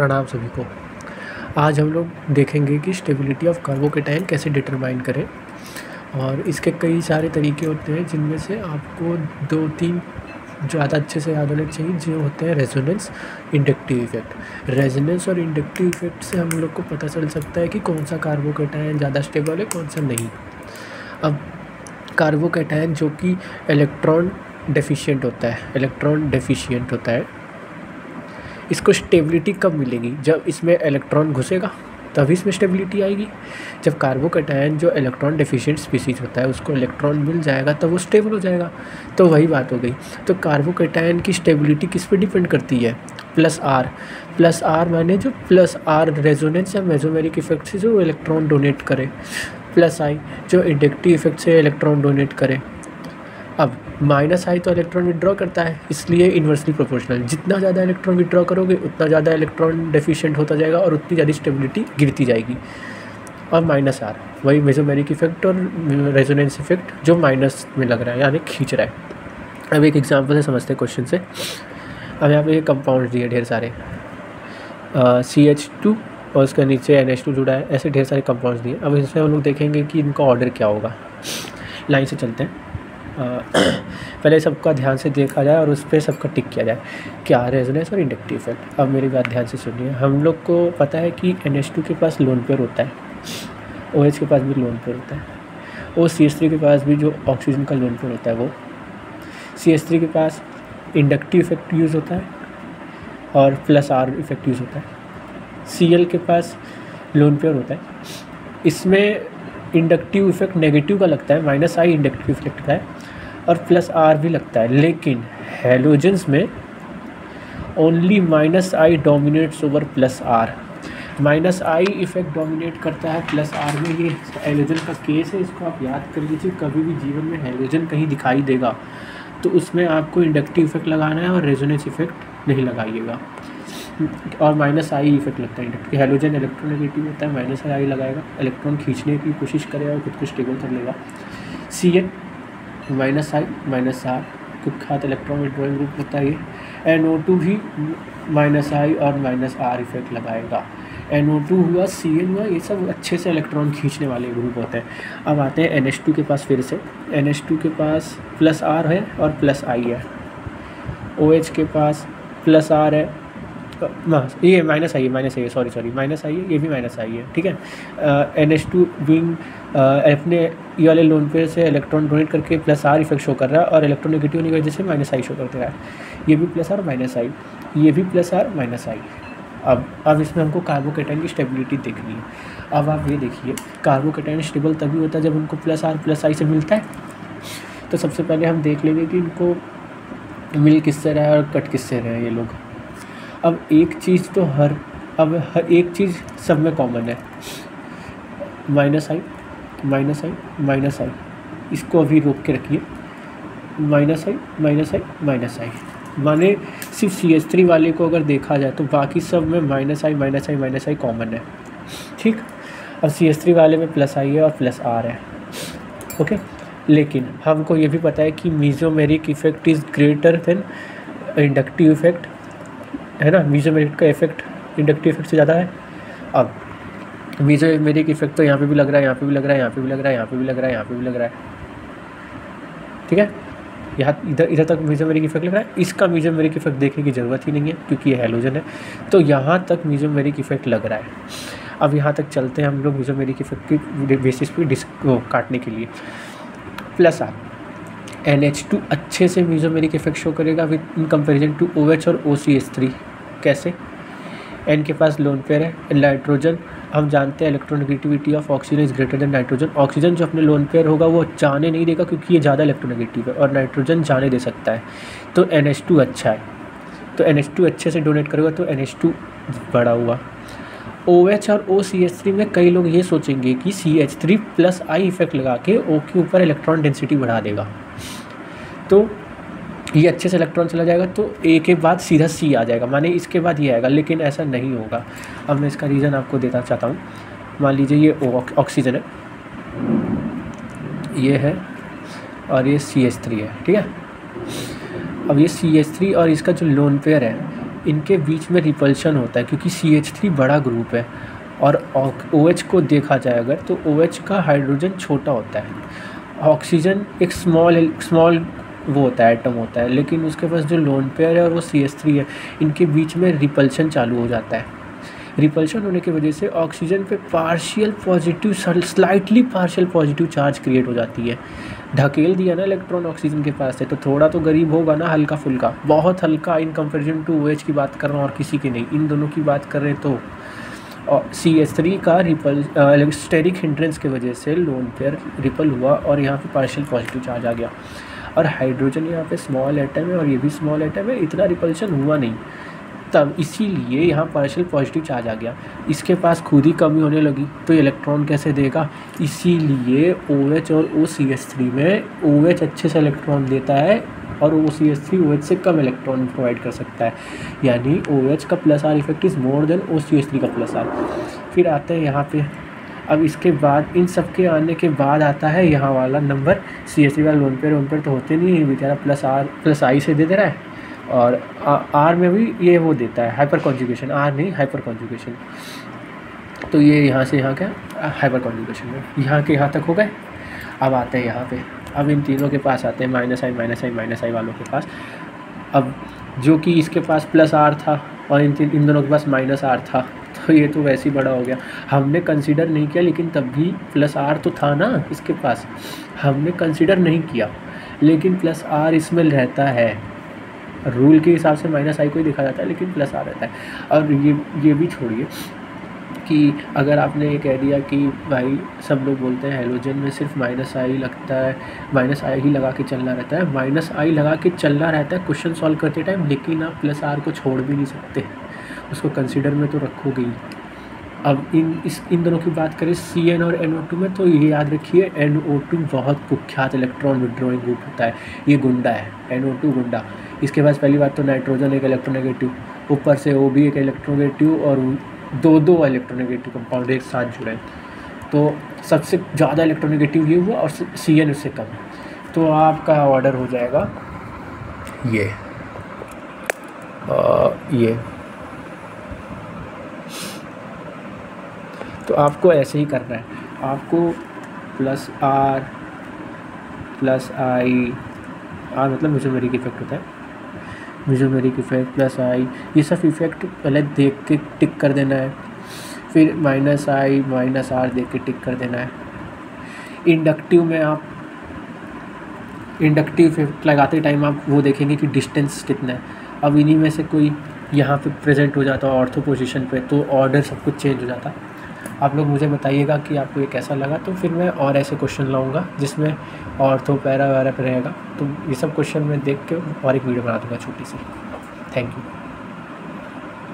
प्रणाम सभी को। आज हम लोग देखेंगे कि स्टेबिलिटी ऑफ कार्बोकेटायन कैसे डिटरमाइन करें, और इसके कई सारे तरीके होते हैं जिनमें से आपको 2-3 ज़्यादा अच्छे से याद होने चाहिए, जो होते हैं रेजोनेंस, इंडक्टिव इफेक्ट। रेजोनेंस और इंडक्टिव इफेक्ट से हम लोग को पता चल सकता है कि कौन सा कार्बोकेटायन ज़्यादा स्टेबल है, कौन सा नहीं। अब कार्बोकेटायन जो कि इलेक्ट्रॉन डेफिशिएंट होता है, इसको स्टेबिलिटी कब मिलेगी? जब इसमें इलेक्ट्रॉन घुसेगा तभी इसमें स्टेबिलिटी आएगी। जब कार्बोकेटायन जो इलेक्ट्रॉन डेफिशिएंट स्पीसीज होता है उसको इलेक्ट्रॉन मिल जाएगा तब वो स्टेबल हो जाएगा। तो वही बात हो गई। तो कार्बोकेटायन की स्टेबिलिटी किस पे डिपेंड करती है? प्लस आर माने जो प्लस आर रेजोनेंस या मेसोमेरिक इफेक्ट से जो इलेक्ट्रॉन डोनेट करे, प्लस आई जो इंडक्टिव इफेक्ट से इलेक्ट्रॉन डोनेट करे। अब माइनस आई तो इलेक्ट्रॉन विड्रॉ करता है, इसलिए इन्वर्सली प्रोपोर्शनल। जितना ज़्यादा इलेक्ट्रॉन विड्रॉ करोगे उतना ज़्यादा इलेक्ट्रॉन डेफिशिएंट होता जाएगा और उतनी ज़्यादा स्टेबिलिटी गिरती जाएगी। और माइनस आर वही मेसोमेरिक इफेक्ट और रेजोनेंस इफेक्ट जो माइनस में लग रहा है, यानी खींच रहा है। अब एक एग्जांपल से समझते हैं क्वेश्चन से। अब यहाँ पे ये कंपाउंड दिए ढेर सारे, CH2 और उसके नीचे NH2 जुड़ा है, ऐसे ढेर सारे कंपाउंड्स दिए। अब इसमें हम लोग देखेंगे कि इनका ऑर्डर क्या होगा। लाइन से चलते हैं। पहले सबका ध्यान से देखा जाए और उस पर सबका टिक किया जाए, क्या रेजोनेंस और इंडक्टिव इफेक्ट। अब मेरी बात ध्यान से सुनिए। हम लोग को पता है कि NH2 के पास लोन पेयर होता है, OH के पास भी लोन पेयर होता है, और CH3 के पास भी जो ऑक्सीजन का लोन पेयर होता है वो। CH3 के पास इंडक्टिव इफेक्ट यूज़ होता है और प्लस आर इफेक्ट यूज़ होता है। Cl के पास लोन पेयर होता है, इसमें इंडक्टिव इफेक्ट नेगेटिव का लगता है, माइनस आई इंडक्टिव इफेक्ट का है, और प्लस आर भी लगता है। लेकिन हैलोजेंस में only minus I dominates over plus R. Minus I effect dominate करता है प्लस आर में। ये हैलोजन का केस है, इसको आप याद कर लीजिए। कभी भी जीवन में हैलोजन कहीं दिखाई देगा तो उसमें आपको इंडक्टिव इफेक्ट लगाना है और रेजोनेंस इफेक्ट नहीं लगाइएगा। और माइनस आई इफेक्ट लगता है इंडक्टिव। हैलोजन इलेक्ट्रोनेगेटिव होता है, माइनस आई लगाएगा, इलेक्ट्रॉन खींचने की कोशिश करेगा और खुद को स्टेबल कर लेगा। Cn minus I minus R के साथ इलेक्ट्रॉन विड्रॉइंग ग्रुप होता है ये। NO2 भी माइनस आई और माइनस आर इफेक्ट लगाएगा। NO2 हुआ, Cn हुआ, ये सब अच्छे से इलेक्ट्रॉन खींचने वाले ग्रुप होते हैं। अब आते हैं NH2 के पास। फिर से NH2 के पास प्लस आर है और प्लस आई है। OH के पास प्लस आर है, ये माइनस आई है, सॉरी माइनस आई है, ये भी माइनस आई है, ठीक है। NH2 विंग अपने ये वाले लोन पेयर से इलेक्ट्रॉन डोनेट करके प्लस आर इफेक्ट शो कर रहा है, और इलेक्ट्रॉन नेगेटिव होने की वजह से माइनस आई शो कर दे रहा है। ये भी प्लस आर माइनस आई, ये भी प्लस आर माइनस आई। अब इसमें हमको कार्बोकेटायन की स्टेबिलिटी देखनी है। अब आप ये देखिए, कार्बोकेटायन स्टेबल तभी होता है जब उनको प्लस आर प्लस आई से मिलता है। तो सबसे पहले हम देख लेंगे कि इनको मिल किससे रहा है और कट किससे रहे हैं ये लोग। अब एक चीज़ तो हर एक चीज़ सब में कॉमन है, minus I minus I minus आई। इसको अभी रोक के रखिए, minus I minus I minus आई। माने सिर्फ CH3 वाले को अगर देखा जाए तो बाकी सब में minus I minus I minus I common है, ठीक। और CH3 वाले में प्लस आई है और प्लस आर है, ओके। लेकिन हमको ये भी पता है कि mesomeric effect is greater than inductive effect, है ना। मेसोमेरिक का इफेक्ट इंडक्टिव इफेक्ट से ज़्यादा है। अब मेसोमेरिक इफेक्ट तो यहाँ पे भी लग रहा है, यहाँ पे भी लग रहा है, यहाँ पे भी लग रहा है, यहाँ पे भी लग रहा है, यहाँ पे भी लग रहा है, ठीक है। यहाँ इधर तक मेसोमेरिक इफेक्ट लग रहा है। इसका मेसोमेरिक इफेक्ट देखने की ज़रूरत ही नहीं है क्योंकि ये हैलोजन है। तो यहाँ तक मेसोमेरिक इफेक्ट लग रहा है। अब यहाँ तक चलते हैं हम लोग मेसोमेरिक इफेक्ट की बेसिस पे काटने के लिए। प्लस आर NH2 अच्छे से मेसोमेरिक इफेक्ट शो करेगा with in comparison to OH और OCH3। कैसे? N के पास लोन पेयर है, नाइट्रोजन हम जानते हैं electronegativity of oxygen is greater than nitrogen. Oxygen जो अपने लोन पेयर होगा वो जाने नहीं देगा क्योंकि ये ज़्यादा इलेक्ट्रोनेगेटिव है, और नाइट्रोजन जाने दे सकता है। तो NH2 अच्छा है, तो NH2 अच्छे से डोनेट करेगा तो NH2 बड़ा हुआ। OH और OCH3 में कई लोग ये सोचेंगे कि CH3 प्लस आई इफेक्ट लगा के O के ऊपर इलेक्ट्रॉन डेंसिटी बढ़ा देगा, तो ये अच्छे से इलेक्ट्रॉन चला जाएगा, तो A के बाद सीधा C आ जाएगा, माने इसके बाद ये आएगा। लेकिन ऐसा नहीं होगा। अब मैं इसका रीज़न आपको देना चाहता हूँ। मान लीजिए ये ऑक्सीजन है, ये है, और ये CH3 है, ठीक है। अब ये CH3 और इसका जो लोन पेयर है इनके बीच में रिपल्शन होता है क्योंकि CH3 बड़ा ग्रुप है और OH को देखा जाए अगर तो OH का हाइड्रोजन छोटा होता है, ऑक्सीजन एक स्मॉल वो होता है, एटम होता है, लेकिन उसके पास जो लोन पेयर है और वो CH3 है, इनके बीच में रिपल्शन चालू हो जाता है। रिपल्शन होने की वजह से ऑक्सीजन पे slightly partial positive charge create हो जाती है। ढकेल दिया ना इलेक्ट्रॉन ऑक्सीजन के पास से, तो थोड़ा तो गरीब होगा ना, हल्का फुल्का, बहुत हल्का इन कंपेरिजन टू OH की बात कर रहा हूँ और किसी की नहीं, इन दोनों की बात कर रहे हैं। तो CH3 का स्टेरिक हिंड्रेंस की वजह से लोन पेयर रिपल हुआ और यहाँ पे पार्शियल पॉजिटिव चार्ज आ गया। और हाइड्रोजन यहाँ पे स्मॉल एटम है और ये भी स्मॉल एटम है, इतना रिपल्शन हुआ नहीं, तब इसीलिए यहाँ पार्शियल पॉजिटिव चार्ज आ गया। इसके पास खुद ही कमी होने लगी तो इलेक्ट्रॉन कैसे देगा, इसीलिए OH और OCH3 में OH अच्छे से इलेक्ट्रॉन देता है और OCH3 OH से कम इलेक्ट्रॉन प्रोवाइड कर सकता है, यानी OH का plus are effect is more than OCH3 का प्लस आर। फिर आते हैं यहाँ पे, अब इसके बाद इन सब के आने के बाद आता है यहाँ वाला नंबर, CH3 का लोन पेयर तो होते नहीं है, बेचारा प्लस आई से दे दे रहा है, और आर में भी ये वो देता है हाइपर कॉन्जुगेशन, आर नहीं हाइपर कॉन्जुगेशन। तो ये यहाँ से यहाँ क्या हाइपर कॉन्जुगेशन में यहाँ के यहाँ तक हो गए। अब आते हैं यहाँ पे, अब इन तीनों के पास आते हैं माइनस आई वालों के पास। अब जो कि इसके पास प्लस आर था और इन दोनों के पास माइनस आर था, तो ये तो वैसे ही बड़ा हो गया। हमने कंसीडर नहीं किया, लेकिन तब भी प्लस आर तो था ना इसके पास, हमने कंसीडर नहीं किया, लेकिन प्लस आर इसमें रहता है। रूल के हिसाब से माइनस आई को ही देखा जाता है, लेकिन प्लस आर रहता है। और ये भी छोड़िए कि अगर आपने ये कह दिया कि भाई सब लोग बोलते हैं हेलोजन में सिर्फ माइनस आई लगता है, माइनस आई ही लगा के चलना रहता है, माइनस आई लगा के चलना रहता है क्वेश्चन सॉल्व करते टाइम, लेकिन आप प्लस आर को छोड़ भी नहीं सकते, उसको कंसिडर में तो रखोगे ही। अब इन दोनों की बात करें CN और NO2 में, तो ये याद रखिए NO2 बहुत कुख्यात इलेक्ट्रॉन विड्रॉइंग ग्रुप होता है, ये गुंडा है NO2 गुंडा। इसके पास पहली बात तो नाइट्रोजन एक इलेक्ट्रोनेगेटिव, ऊपर से O भी एक इलेक्ट्रोनेगेटिव और दो इलेक्ट्रोनेगेटिव कंपाउंड एक साथ जुड़े, तो सबसे ज़्यादा इलेक्ट्रोनेगेटिव ये हुआ और CN उससे कम। तो आपका ऑर्डर हो जाएगा ये तो आपको ऐसे ही करना है, आपको plus R plus I, R मतलब मेसोमेरिक इफेक्ट होता है, मेसोमेरिक इफेक्ट प्लस आई, ये सब इफेक्ट पहले देख के टिक कर देना है, फिर माइनस आई माइनस आर देख के टिक कर देना है। इंडक्टिव में आप इंडक्टिव इफेक्ट लगाते टाइम आप वो देखेंगे कि डिस्टेंस कितना है। अब इन्हीं में से कोई यहाँ पे प्रेजेंट हो जाता है ऑर्थो पोजीशन पे, तो ऑर्डर सब कुछ चेंज हो जाता। आप लोग मुझे बताइएगा कि आपको ये कैसा लगा, तो फिर मैं और ऐसे क्वेश्चन लाऊंगा जिसमें ऑर्थो पैरा वगैरह पे रहेगा। तो ये सब क्वेश्चन मैं देख के और एक वीडियो बना दूँगा छोटी सी। Thank you.